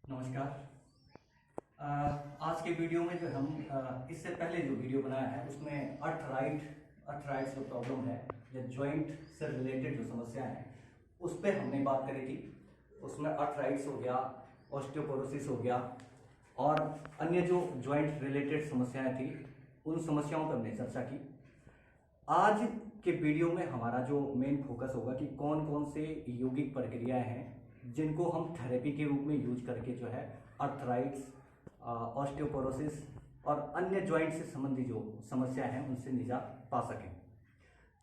नमस्कार। आज के वीडियो में जो हम इससे पहले जो वीडियो बनाया है उसमें अर्थराइट्स जो प्रॉब्लम है या जॉइंट से रिलेटेड जो समस्या है उस पर हमने बात करी थी। उसमें अर्थराइट्स हो गया, ऑस्टियोपोरोसिस हो गया और अन्य जो जॉइंट रिलेटेड समस्याएं थी उन समस्याओं पर हमने चर्चा की। आज के वीडियो में हमारा जो मेन फोकस होगा कि कौन कौन से यौगिक प्रक्रियाएं हैं जिनको हम थेरेपी के रूप में यूज करके जो है अर्थराइट्स, ऑस्टियोपोरोसिस और अन्य जॉइंट से संबंधित जो समस्या हैं उनसे निजात पा सकें।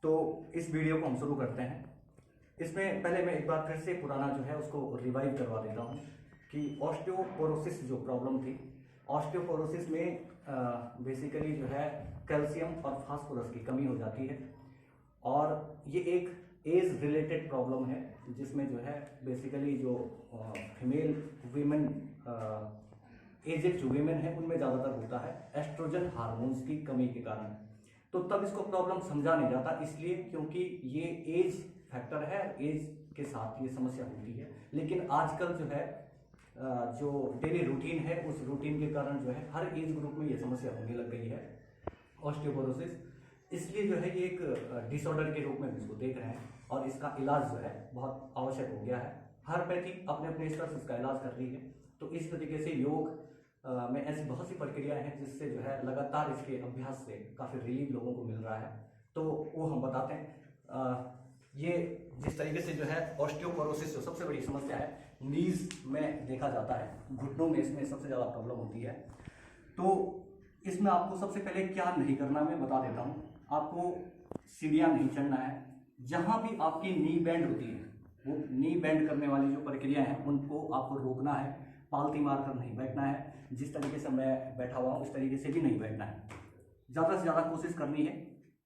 तो इस वीडियो को हम शुरू करते हैं। इसमें पहले मैं एक बार फिर से पुराना जो है उसको रिवाइव करवा देता हूँ कि ऑस्टियोपोरोसिस जो प्रॉब्लम थी, ऑस्टियोपोरोसिस में बेसिकली जो है कैल्शियम और फास्फोरस की कमी हो जाती है और ये एक एज रिलेटेड प्रॉब्लम है जिसमें जो है बेसिकली जो फीमेल वीमेन एजेड जो वीमेन है उनमें ज़्यादातर होता है एस्ट्रोजन हार्मोन्स की कमी के कारण। तो तब इसको प्रॉब्लम समझा नहीं जाता, इसलिए क्योंकि ये एज फैक्टर है, एज के साथ ये समस्या होती है। लेकिन आजकल जो है जो डेली रूटीन है उस रूटीन के कारण जो है हर एज ग्रुप में ये समस्या होने लग गई है ऑस्टियोपोरोसिस। इसलिए जो है ये एक डिसऑर्डर के रूप में इसको देख रहे हैं और इसका इलाज जो है बहुत आवश्यक हो गया है। हर पैथी अपने अपने स्तर से इसका इलाज कर रही है। तो इस तरीके से योग में ऐसी बहुत सी प्रक्रियाएं हैं जिससे जो है लगातार इसके अभ्यास से काफ़ी रिलीफ लोगों को मिल रहा है। तो वो हम बताते हैं। ये जिस तरीके से जो है ऑस्टियोपोरोसिस जो सबसे बड़ी समस्या है नीज में देखा जाता है, घुटनों में इसमें सबसे ज़्यादा प्रॉब्लम होती है। तो इसमें आपको सबसे पहले क्या नहीं करना मैं बता देता हूँ। आपको सीढ़ियाँ नहीं चढ़ना है। जहाँ भी आपकी नी बैंड होती है वो नी बैंड करने वाली जो प्रक्रिया हैं उनको आपको रोकना है। पालती मारकर नहीं बैठना है। जिस तरीके से मैं बैठा हुआ हूँ उस तरीके से भी नहीं बैठना है। ज़्यादा से ज़्यादा कोशिश करनी है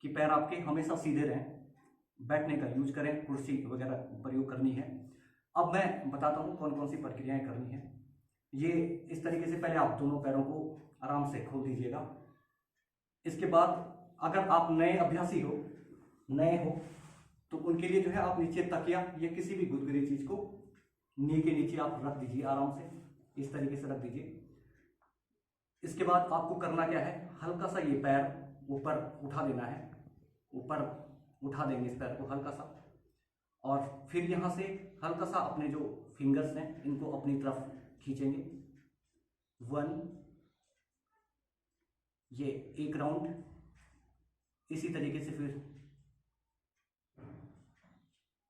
कि पैर आपके हमेशा सीधे रहें। बैठने का यूज करें, कुर्सी वगैरह प्रयोग करनी है। अब मैं बताता हूँ कौन कौन सी प्रक्रियाएं करनी है। ये इस तरीके से पहले आप दोनों पैरों को आराम से खोल दीजिएगा। इसके बाद अगर आप नए अभ्यासी हो, नए हो, तो उनके लिए जो है आप नीचे तकिया या किसी भी गुदगुदी चीज को नी के नीचे आप रख दीजिए, आराम से इस तरीके से रख दीजिए। इसके बाद आपको करना क्या है, हल्का सा ये पैर ऊपर उठा देना है। ऊपर उठा देंगे इस पैर को हल्का सा और फिर यहाँ से हल्का सा अपने जो फिंगर्स हैं इनको अपनी तरफ खींचेंगे। 1, ये एक राउंड, इसी तरीके से फिर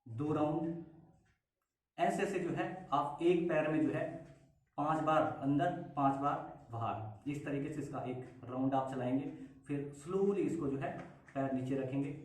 2 राउंड। ऐसे ऐसे जो है आप एक पैर में जो है 5 बार अंदर 5 बार बाहर, इस तरीके से इसका एक राउंड आप चलाएंगे। फिर स्लोली इसको जो है पैर नीचे रखेंगे।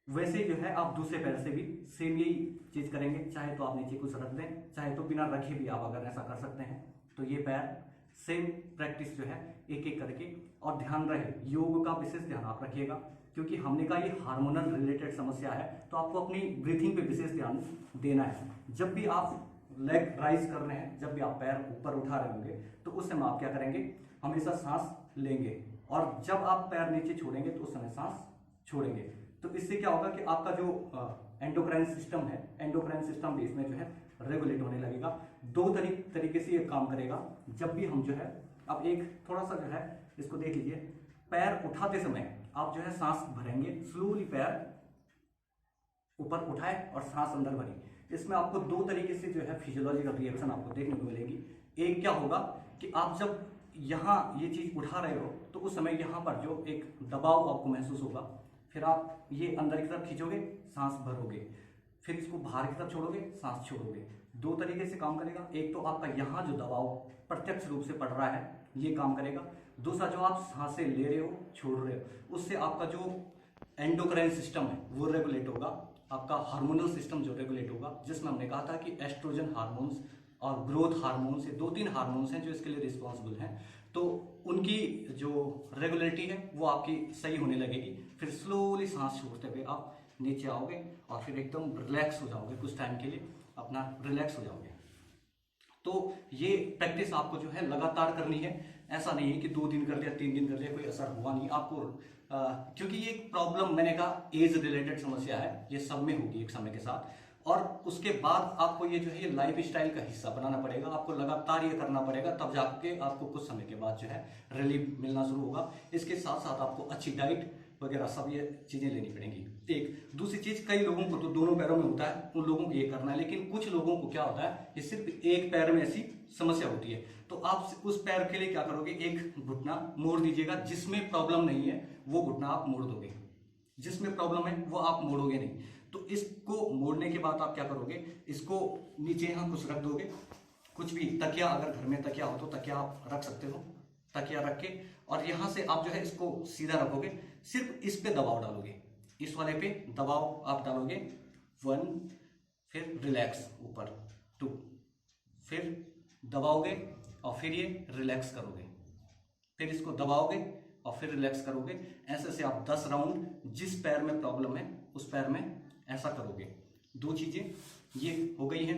वैसे जो है आप दूसरे पैर से भी सेम यही चीज करेंगे। चाहे तो आप नीचे कुछ रख दें, चाहे तो बिना रखे भी आप अगर ऐसा कर सकते हैं। तो ये पैर सेम प्रैक्टिस जो है एक एक करके। और ध्यान रहे, योग का विशेष ध्यान आप रखिएगा क्योंकि हमने कहा ये हार्मोनल रिलेटेड समस्या है। तो आपको अपनी ब्रीथिंग पे विशेष ध्यान देना है। जब भी आप लेग राइज कर रहे हैं, जब भी आप पैर ऊपर उठा रहे होंगे तो उस समय आप क्या करेंगे, हमेशा सांस लेंगे और जब आप पैर नीचे छोड़ेंगे तो उस समय सांस छोड़ेंगे। तो इससे क्या होगा कि आपका जो एंडोक्राइन सिस्टम है, एंडोक्राइन सिस्टम भी इसमें जो है रेगुलेट होने लगेगा। 2 तरीके से ये काम करेगा। जब भी हम जो है, अब एक थोड़ा सा जो है इसको देख लीजिए, पैर उठाते समय आप जो है सांस भरेंगे, स्लोली पैर ऊपर उठाए और सांस अंदर भरी। इसमें आपको 2 तरीके से जो है फिजियोलॉजिकल रिएक्शन आपको देखने को मिलेगी। एक क्या होगा कि आप जब यहाँ ये चीज उठा रहे हो तो उस समय यहाँ पर जो एक दबाव आपको महसूस होगा। फिर आप ये अंदर की तरफ खींचोगे, सांस भरोगे, फिर इसको बाहर की तरफ छोड़ोगे, सांस छोड़ोगे। 2 तरीके से काम करेगा। एक तो आपका यहाँ जो दबाव प्रत्यक्ष रूप से पड़ रहा है ये काम करेगा। दूसरा जो आप सांसें ले रहे हो, छोड़ रहे हो, उससे आपका जो एंडोक्राइन सिस्टम है वो रेगुलेट होगा। आपका हार्मोनल सिस्टम जो रेगुलेट होगा, जिसमें हमने कहा था कि एस्ट्रोजन हार्मोन्स और ग्रोथ हार्मोन्स, ये 2-3 हार्मोन्स हैं जो इसके लिए रिस्पॉन्सिबल हैं। तो उनकी जो रेगुलरिटी है वो आपकी सही होने लगेगी। फिर स्लोली सांस छोड़ते हुए आप नीचे आओगे और फिर एकदम रिलैक्स हो जाओगे। कुछ टाइम के लिए अपना रिलैक्स हो जाओगे। तो ये प्रैक्टिस आपको जो है लगातार करनी है। ऐसा नहीं है कि 2 दिन कर लिया, 3 दिन कर लिया, कोई असर हुआ नहीं आपको। क्योंकि ये एक प्रॉब्लम, मैंने कहा एज रिलेटेड समस्या है, ये सब में होगी एक समय के साथ। और उसके बाद आपको ये जो है ये लाइफ स्टाइल का हिस्सा बनाना पड़ेगा, आपको लगातार ये करना पड़ेगा, तब जाके आपको कुछ समय के बाद जो है रिलीफ मिलना शुरू होगा। इसके साथ साथ आपको अच्छी डाइट वगैरह सब ये चीज़ें लेनी पड़ेंगी। एक दूसरी चीज़, कई लोगों को तो दोनों पैरों में होता है, उन लोगों को ये करना है, लेकिन कुछ लोगों को क्या होता है कि सिर्फ एक पैर में ऐसी समस्या होती है, तो आप उस पैर के लिए क्या करोगे, एक घुटना मोड़ दीजिएगा। जिसमें प्रॉब्लम नहीं है वो घुटना आप मोड़ दोगे, जिसमें प्रॉब्लम है वो आप मोड़ोगे नहीं। तो इसको मोड़ने के बाद आप क्या करोगे, इसको नीचे यहाँ कुछ रख दोगे, कुछ भी तकिया, अगर घर में तकिया हो तो तकिया आप रख सकते हो, तकिया रख के और यहाँ से आप जो है इसको सीधा रखोगे, सिर्फ इस पे दबाव डालोगे, इस वाले पे दबाव आप डालोगे 1, फिर रिलैक्स ऊपर 2, फिर दबाओगे और फिर ये रिलैक्स करोगे, फिर इसको दबाओगे और फिर रिलैक्स करोगे। ऐसे से आप 10 राउंड जिस पैर में प्रॉब्लम है उस पैर में ऐसा करोगे। 2 चीजें ये हो गई हैं।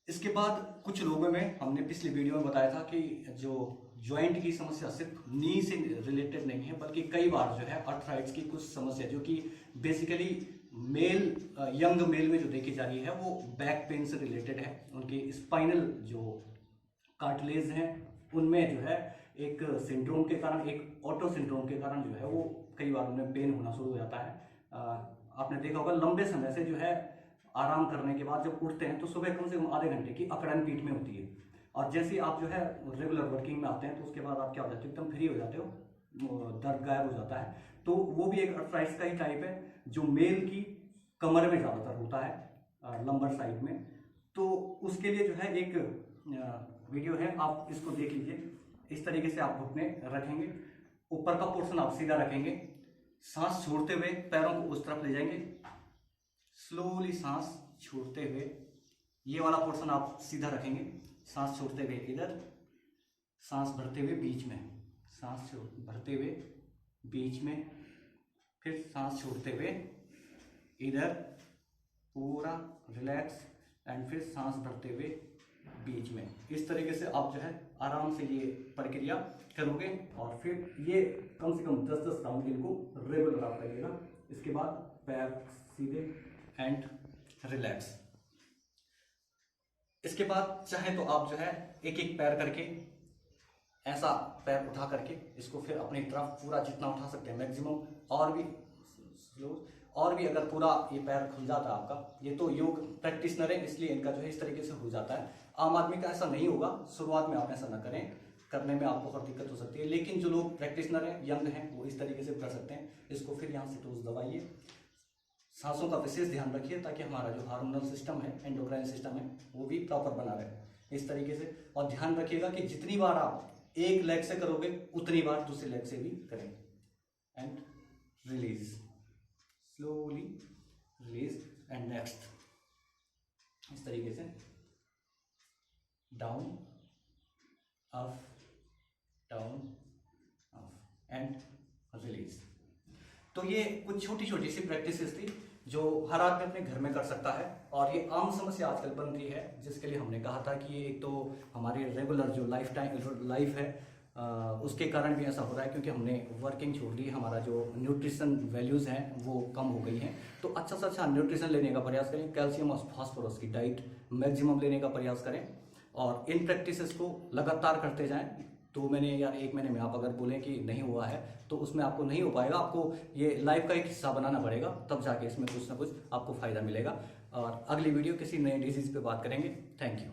इसके बाद कुछ लोगों में हमने पिछली वीडियो में बताया था कि जो जॉइंट की समस्या सिर्फ नी से रिलेटेड नहीं है, बल्कि कई बार जो है अर्थराइट्स की कुछ समस्या जो कि बेसिकली मेल यंग मेल में जो देखी जा रही है वो बैक पेन से रिलेटेड है। उनकी स्पाइनल जो कार्टिलेज हैं उनमें जो है एक सिंड्रोम के कारण, एक ऑटो सिंड्रोम के कारण जो है वो कई बार उनमें पेन होना शुरू हो जाता है। आपने देखा होगा लंबे समय से जो है आराम करने के बाद जब उठते हैं तो सुबह कम से कम आधे घंटे की अकड़न पीठ में होती है, और जैसे ही आप जो है रेगुलर वर्किंग में आते हैं तो उसके बाद आप क्या हो जाते हो, एकदम फ्री हो जाते हो, दर्द गायब हो जाता है। तो वो भी एक अर्थराइटिस का ही टाइप है जो मेल की कमर में ज़्यादातर होता है, लंबर साइड में। तो उसके लिए जो है एक वीडियो है, आप इसको देख लीजिए। इस तरीके से आप घुटने रखेंगे, ऊपर का पोर्शन आप सीधा रखेंगे, सांस छोड़ते हुए पैरों को उस तरफ ले जाएंगे, स्लोली सांस छोड़ते हुए ये वाला पोर्शन आप सीधा रखेंगे, सांस छोड़ते हुए इधर, सांस भरते हुए बीच में, सांस भरते हुए बीच में, फिर सांस छोड़ते हुए इधर पूरा रिलैक्स, एंड फिर सांस भरते हुए बीच में। इस तरीके से आप जो है आराम से ये प्रक्रिया करोगे और फिर ये कम से कम 10-10 राउंड इनको रेगुलर आप करिएगा। इसके बाद पैर सीधे एंड रिलैक्स। इसके बाद चाहे तो आप जो है एक एक पैर करके ऐसा पैर उठा करके इसको फिर अपनी तरफ पूरा जितना उठा सकते हैं मैक्सिमम, और भी स्लो, और भी अगर पूरा ये पैर खुल जाता है आपका, ये तो योग प्रैक्टिशनर है इसलिए इनका जो है इस तरीके से हो जाता है। आम आदमी का ऐसा नहीं होगा, शुरुआत में आप ऐसा ना करें, करने में आपको बहुत दिक्कत हो सकती है। लेकिन जो लोग प्रैक्टिशनर हैं, यंग हैं, वो इस तरीके से कर सकते हैं। इसको फिर यहाँ से टोस दबाइए, सांसों का विशेष ध्यान रखिए ताकि हमारा जो हार्मोनल सिस्टम है, एंडोक्राइन सिस्टम है, वो भी प्रॉपर बना रहे इस तरीके से। और ध्यान रखिएगा कि जितनी बार आप एक लेग से करोगे उतनी बार दूसरे लेग से भी करें। And release, slowly release, and next इस तरीके से down up down up and release. तो ये कुछ छोटी छोटी सी प्रैक्टिसेस थी जो हर आदमी अपने घर में कर सकता है, और ये आम समस्या आजकल बन रही है, जिसके लिए हमने कहा था कि ये एक तो हमारी रेगुलर जो लाइफ है उसके कारण भी ऐसा हो रहा है, क्योंकि हमने वर्किंग छोड़ दी, हमारा जो न्यूट्रिशन वैल्यूज़ हैं वो कम हो गई हैं। तो अच्छा से अच्छा न्यूट्रिशन लेने का प्रयास करें, कैल्शियम और फास्फोरस की डाइट मैक्सिमम लेने का प्रयास करें, और इन प्रैक्टिसेस को लगातार करते जाएं। 2 महीने या 1 महीने में आप अगर बोलें कि नहीं हुआ है तो उसमें आपको नहीं हो पाएगा, आपको ये लाइफ का एक हिस्सा बनाना पड़ेगा, तब जाके इसमें कुछ ना कुछ आपको फायदा मिलेगा। और अगली वीडियो किसी नए डिजीज पे बात करेंगे। Thank you.